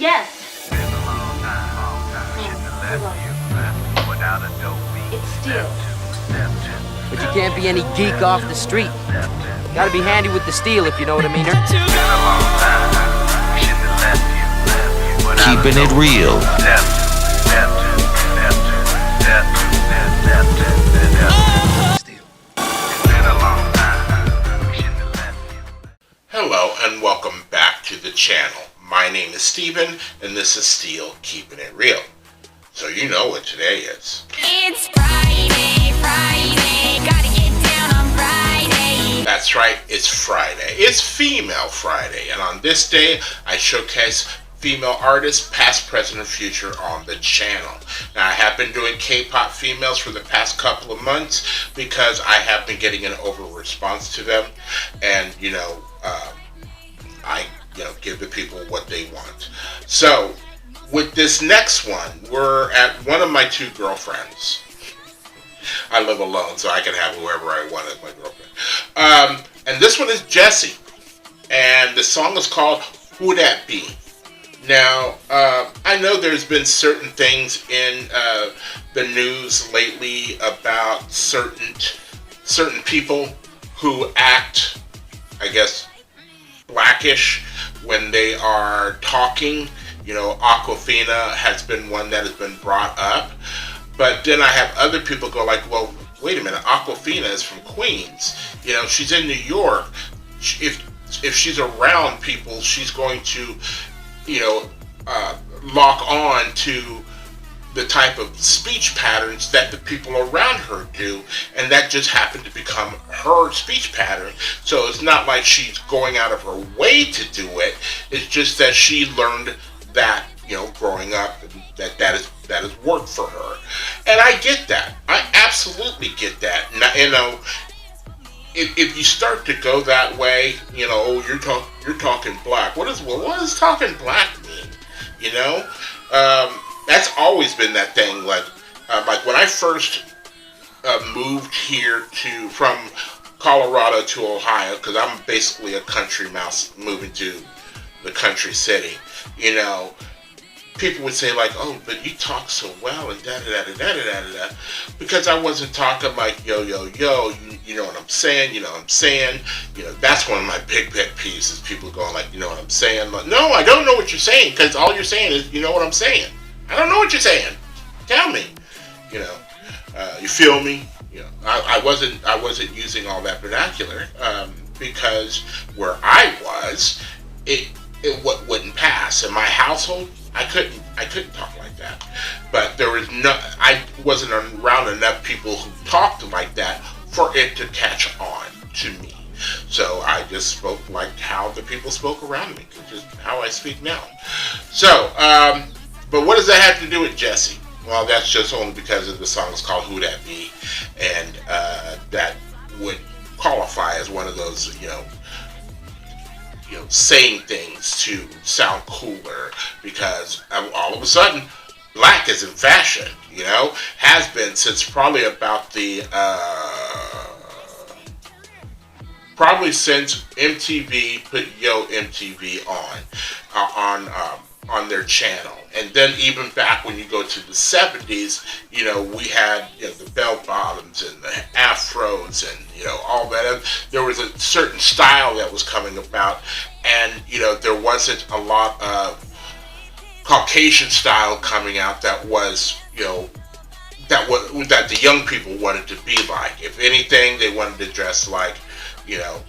Yes. It's steel. But you can't be any geek off the street. Gotta be handy with the steel, if you know what I mean. Keeping it real. Hello and welcome back to the channel. My name is Steven and this is Steel Keeping It Real. So you know what today is. It's Friday, gotta get down on Friday. That's right, it's Friday. It's Female Friday, and on this day I showcase female artists, past, present, and future on the channel. Now I have been doing K-pop females for the past couple of months because I have been getting an over response to them, and I give the people what they want. So with this next one, we're at one of my two girlfriends. I live alone, so I can have whoever I want as my girlfriend. And this one is Jessi, and the song is called Who Dat Be. Now, I know there's been certain things in the news lately about certain people who act, I guess, blackish when they are talking. Aquafina has been one that has been brought up. But then I have other people go like, well, wait a minute, Aquafina is from Queens. She's in New York. If she's around people, she's going to, lock on to the type of speech patterns that the people around her do, and that just happened to become her speech pattern. So it's not like she's going out of her way to do it. It's just that she learned that, growing up, that has worked for her. And I get that. I absolutely get that. Now, if you start to go that way, you're talking black. What does talking black mean? That's always been that thing. Like when I first moved here from Colorado to Ohio, because I'm basically a country mouse moving to the country city. People would say like, oh, but you talk so well and da-da-da-da-da-da-da-da, because I wasn't talking like yo, you know what I'm saying, that's one of my big pet peeves is people going like, you know what I'm saying? Like, no, I don't know what you're saying, because all you're saying is, you know what I'm saying. I don't know what you're saying. Tell me. You feel me? I wasn't using all that vernacular, because where I was, it wouldn't pass. In my household, I couldn't talk like that. But I wasn't around enough people who talked like that for it to catch on to me. So I just spoke like how the people spoke around me, which is how I speak now. So, but what does that have to do with Jessi? Well, that's just only because of the song is called Who Dat Be, and that would qualify as one of those, saying things to sound cooler, because all of a sudden black is in fashion, has been since probably about probably since MTV put Yo MTV on their channel. And then even back when you go to the 70s, we had the bell bottoms and the afros and all that. There was a certain style that was coming about, and there wasn't a lot of Caucasian style coming out that was that the young people wanted to be like. If anything, they wanted to dress like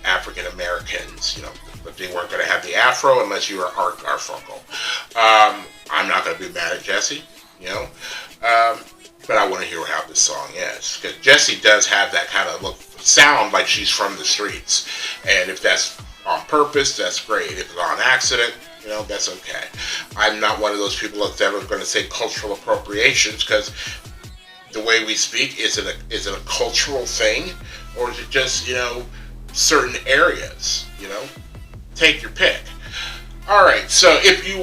African Americans, but they weren't going to have the afro unless you were Art Garfunkel. I'm not going to be mad at Jessi, but I want to hear how this song is, because Jessi does have that kind of sound like she's from the streets, and if that's on purpose, that's great. If it's on accident, that's okay. I'm not one of those people that's ever going to say cultural appropriations, because the way we speak, is it a cultural thing, or is it just certain areas? Take your pick. Alright, so if you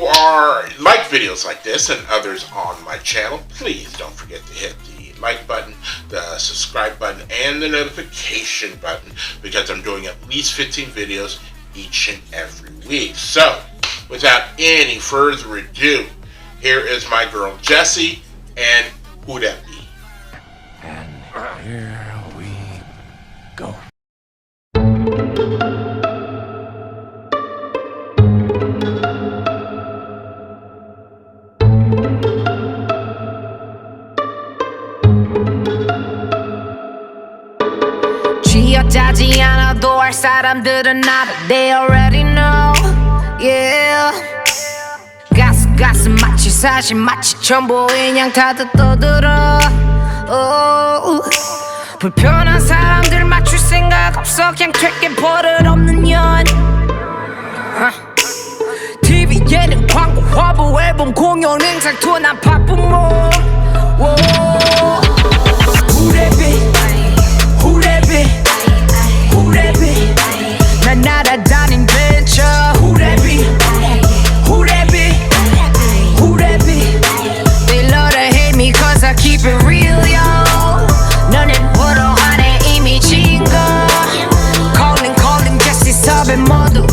like videos like this and others on my channel, please don't forget to hit the like button, the subscribe button, and the notification button, because I'm doing at least 15 videos each and every week. So, without any further ado, here is my girl Jessi and Who Dat Be. And here we go. 쥐어짜지 않아도 할 사람들은 알아. They already know, yeah. 가슴 마치 사실 마치 처음 보인 양 다들 떠들어. 불편한 사람들 맞출 생각 없어. 그냥 퇴게 버릇없는 년. TV 예능 광고 화보 앨범 공연 행사 투어 난 바쁜 몸. Who that be? Who that be? Who that be? 난 날아다닌 벤처. Who that be? Who that be? Who that be? They love to hate me cause I keep it real, yo. 너넨 부러워하네 이미 진 거. Calling Jessi 섭외 모두.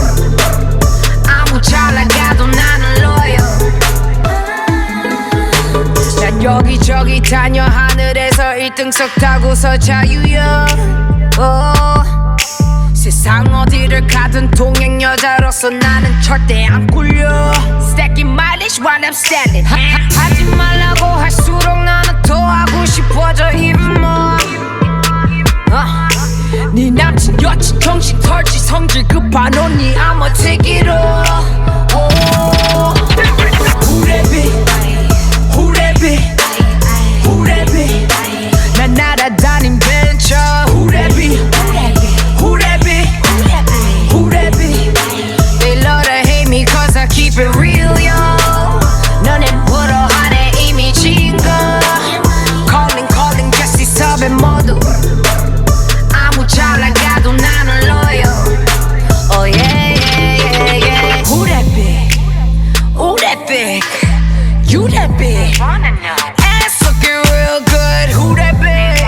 아무 잘 나가도 나는 loyal. 난 여기저기 다녀 하늘에서 1등석 타고서 자유형. 세상 어디를 가든 동양 여자로서 나는 절대 안 꿀려. Stacking mileage while I'm standing. 하지 말라고 할수록 나는 더 하고 싶어져 even more. 네 남친 여친 정신 털지 성질 급한 언니 I'ma take it all. Who that be? Who that be? Who that be? 난 날아다닌 벤처. Who that be? Who that be? Who that be? They love to hate me cause I keep it real, yo. 너넨 부러워하네 이미 진 거. Calling Jessi 섭외 모두. 아무 잘 나가도 나는 loyal. Oh yeah, yeah, yeah, yeah. Who that be? Who that big? You that big? Ass looking real good. Who that big?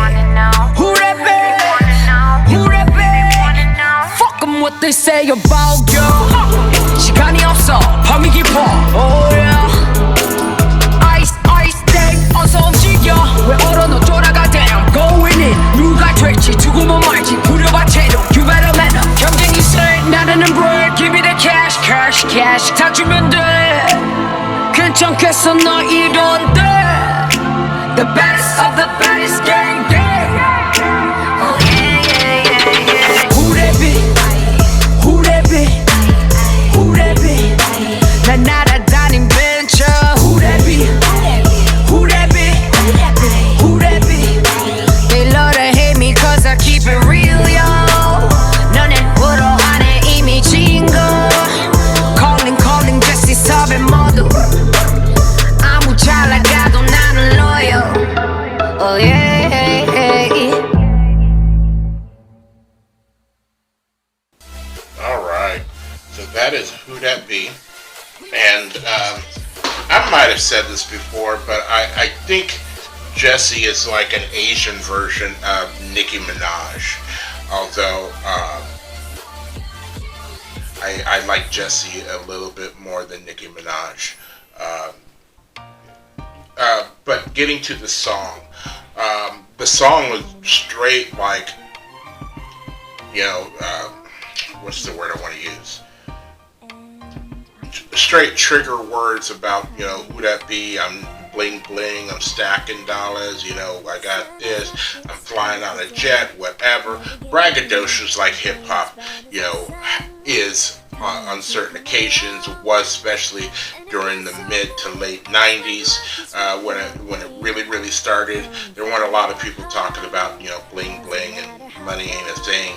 Who that big? Who that big? Fuck 'em what they say about you. 시간이 없어 밤이 깊어. Oh yeah. Ice day 어서 움직여. 왜 얼어너 돌아가 damn going in. 누가 될지 두고 뭐 말지 부려봐 채로. You better man up. 경쟁이 세 나르는 bread. Give me the cash 다 주면 돼. 괜찮겠어 너 이런데. The best of the baddest gang. Oh yeah, yeah, yeah, yeah. Who that be? Who that be? Who that be? 난 날아다닌 벤처. Who that be? Who that be? Who that be? They love to hate me cause I keep it real, yo. 너넨 부러워하네 이미 진 거. Calling Jessi 섭외 모두. 아무 잘 나가도 나는 loyal. Oh yeah, yeah, yeah. Alright, so that is Who Dat Be. And I might have said this before, but I think Jessi is like an Asian version of Nicki Minaj. Although I like Jessi a little bit more than Nicki Minaj. But getting to the song was straight like, what's the word I want to use? Straight trigger words about, who that be, I'm bling bling, I'm stacking dollars, I got this, I'm flying on a jet, whatever. Braggadocious like hip hop, is on certain occasions, was especially during the mid to late 90s when it really started. There weren't a lot of people talking about bling bling and money ain't a thing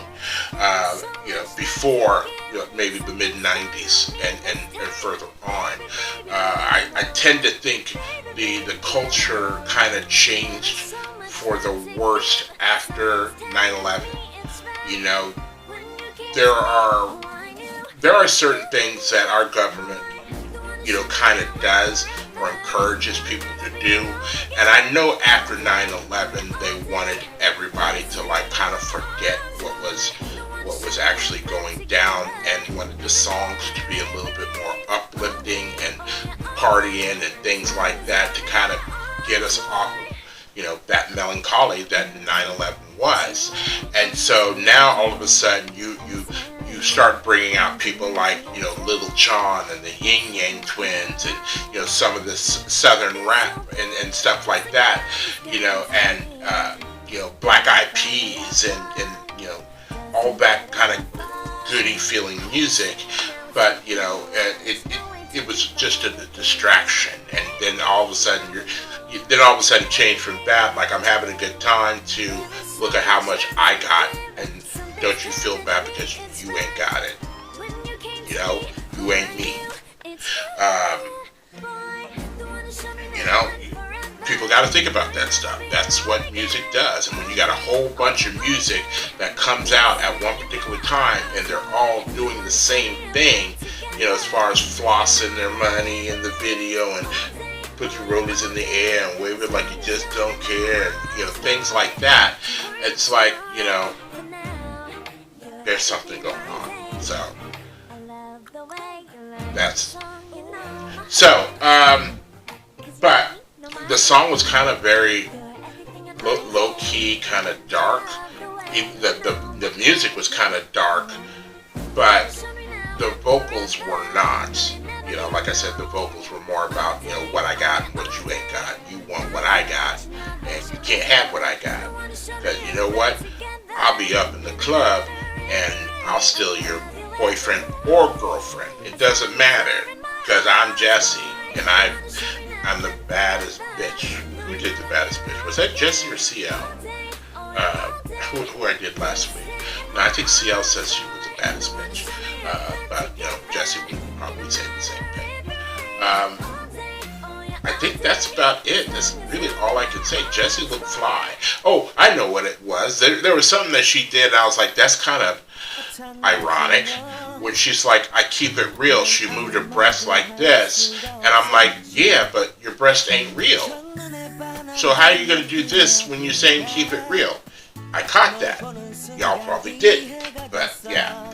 before maybe the mid 90s and further on. I tend to think the culture kind of changed for the worst after 9/11. There are certain things that our government, kind of does or encourages people to do. And I know after 9/11, they wanted everybody to kind of forget what was actually going down and wanted the songs to be a little bit more uplifting partying and things like that to kind of get us off of, you know, that melancholy that 9/11 was. And so now all of a sudden you start bringing out people like, you know, Little John and the Yin Yang Twins, and, you know, some of this Southern rap and stuff like that, you know, and you know, Black Eyed Peas and you know, all that kind of goody feeling music. But, you know, it was just a distraction, and then all of a sudden it changed from that, like I'm having a good time, to look at how much I got, and don't you feel bad because you ain't got it. You know, you ain't me. You know, people got to think about that stuff. That's what music does. And when you got a whole bunch of music that comes out at one particular time, and they're all doing the same thing, you know, as far as flossing their money in the video and put your rollies in the air and wave it like you just don't care, and, you know, things like that. It's like, you know, there's something going on. So that's so. But the song was kind of very low key, kind of dark. The music was kind of dark, but the vocals were not. You know, like I said, the vocals were more about, you know, what I got and what you ain't got. You want what I got, and you can't have what I got. Because you know what? I'll be up in the club, and I'll steal your boyfriend or girlfriend. It doesn't matter, because I'm Jessi, and I'm the baddest bitch. Who did the baddest bitch? Was that Jessi or CL? Who I did last week? No, I think CL says she was the baddest bitch. But, you know, Jessi would probably say the same thing. I think that's about it. That's really all I can say. Jessi looked fly. Oh, I know what it was. There was something that she did, and I was like, that's kind of ironic. When she's like, I keep it real, she moved her breasts like this. And I'm like, yeah, but your breast ain't real. So how are you going to do this when you're saying keep it real? I caught that. Y'all probably didn't. But, yeah.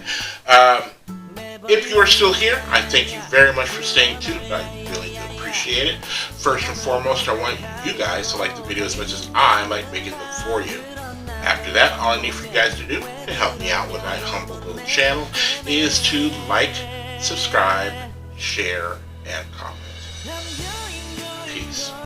If you are still here, I thank you very much for staying tuned. I really do appreciate it. First and foremost, I want you guys to like the video as much as I like making them for you. After that, all I need for you guys to do to help me out with my humble little channel is to like, subscribe, share, and comment. Peace.